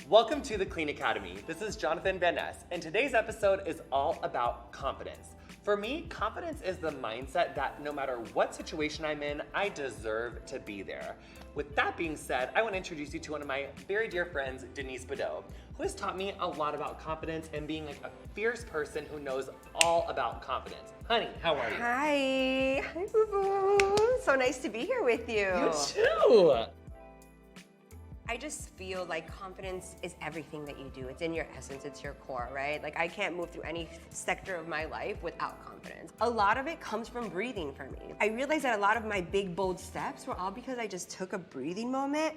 Welcome to the Clean Academy. This is Jonathan Van Ness, and today's episode is all about confidence. For me, confidence is the mindset that no matter what situation I'm in, I deserve to be there. With that being said, I want to introduce you to one of my very dear friends, Denise Bidot, who has taught me a lot about confidence and being like a fierce person who knows all about confidence. Honey, how are you? Hi, boo-boo. So nice to be here with you. You too. I just feel like confidence is everything that you do. It's in your essence, it's your core, right? Like I can't move through any sector of my life without confidence. A lot of it comes from breathing for me. I realized that a lot of my big, bold steps were all because I just took a breathing moment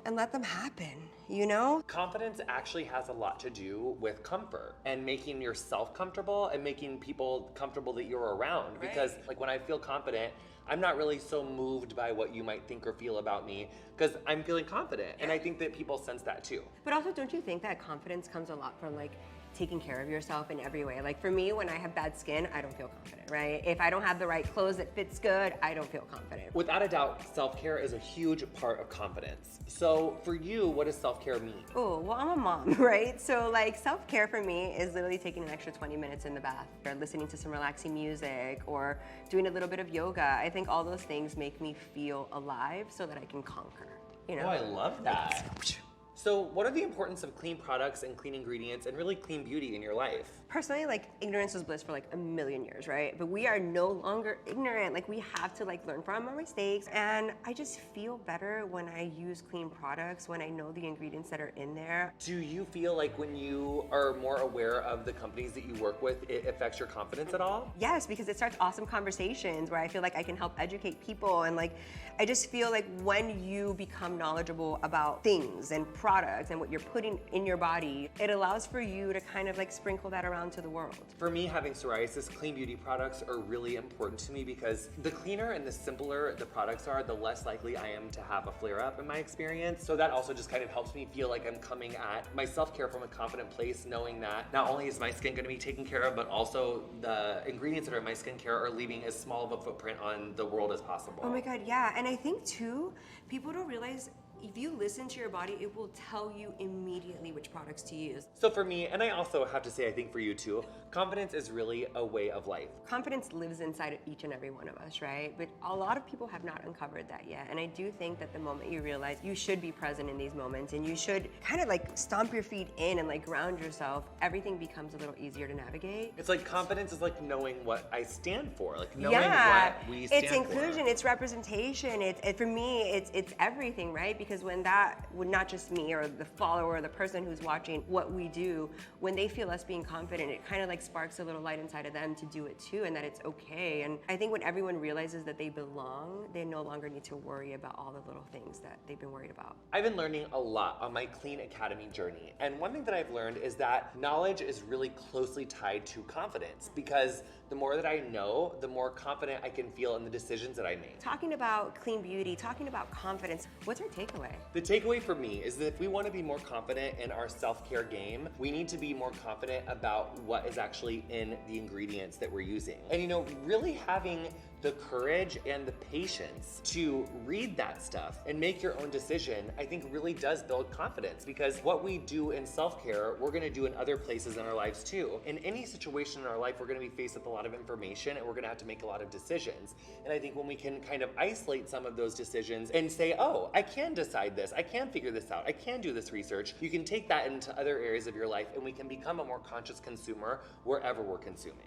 and let them happen, you know? Confidence actually has a lot to do with comfort and making yourself comfortable and making people comfortable that you're around. Right. Because like when I feel confident, I'm not really so moved by what you might think or feel about me because I'm feeling confident. And I think that people sense that too. But also, don't you think that confidence comes a lot from like taking care of yourself in every way? Like for me, when I have bad skin, I don't feel confident, right? If I don't have the right clothes that fits good, I don't feel confident. Without a doubt, self-care is a huge part of confidence. So for you, what does self-care mean? Oh, well, I'm a mom, right? So like self-care for me is literally taking an extra 20 minutes in the bath or listening to some relaxing music or doing a little bit of yoga. I think all those things make me feel alive so that I can conquer, you know? Oh, I love that. So what are the importance of clean products and clean ingredients and really clean beauty in your life? Personally, like ignorance is bliss for like a million years, right? But we are no longer ignorant. Like we have to like learn from our mistakes. And I just feel better when I use clean products, when I know the ingredients that are in there. Do you feel like when you are more aware of the companies that you work with, it affects your confidence at all? Yes, because it starts awesome conversations where I feel like I can help educate people. And like, I just feel like when you become knowledgeable about things and products and what you're putting in your body, it allows for you to kind of like sprinkle that around to the world. For me, having psoriasis, clean beauty products are really important to me because the cleaner and the simpler the products are, the less likely I am to have a flare-up in my experience. So that also just kind of helps me feel like I'm coming at my self-care from a confident place, knowing that not only is my skin going to be taken care of, but also the ingredients that are in my skincare are leaving as small of a footprint on the world as possible. Oh my God, yeah. And I think too, people don't realize if you listen to your body, it will tell you immediately which products to use. So for me, and I also have to say, I think for you too, confidence is really a way of life. Confidence lives inside of each and every one of us, right? But a lot of people have not uncovered that yet. And I do think that the moment you realize you should be present in these moments and you should kind of like stomp your feet in and like ground yourself, everything becomes a little easier to navigate. It's like confidence is like knowing what I stand for, like knowing Yeah, what we stand it's inclusion, for. it's representation. For me, it's everything, right? Because when that would not just me or the follower or the person who's watching what we do, when they feel us being confident, it kind of like sparks a little light inside of them to do it too, and that it's okay. And I think when everyone realizes that they belong, they no longer need to worry about all the little things that they've been worried about. I've been learning a lot on my Clean Academy journey. And one thing that I've learned is that knowledge is really closely tied to confidence because the more that I know, the more confident I can feel in the decisions that I make. Talking about clean beauty, talking about confidence, what's our takeaway? The takeaway for me is that if we want to be more confident in our self-care game, we need to be more confident about what is actually in the ingredients that we're using. And you know, really having the courage and the patience to read that stuff and make your own decision, I think really does build confidence because what we do in self-care, we're gonna do in other places in our lives too. In any situation in our life, we're gonna be faced with a lot of information and we're gonna have to make a lot of decisions. And I think when we can kind of isolate some of those decisions and say, oh, I can decide this, I can figure this out, I can do this research, you can take that into other areas of your life and we can become a more conscious consumer wherever we're consuming.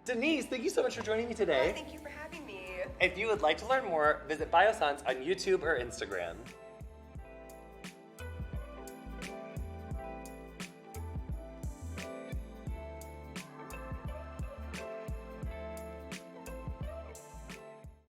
Denise, thank you so much for joining me today. Thank you for having me. If you would like to learn more, visit Bioscience on YouTube or Instagram.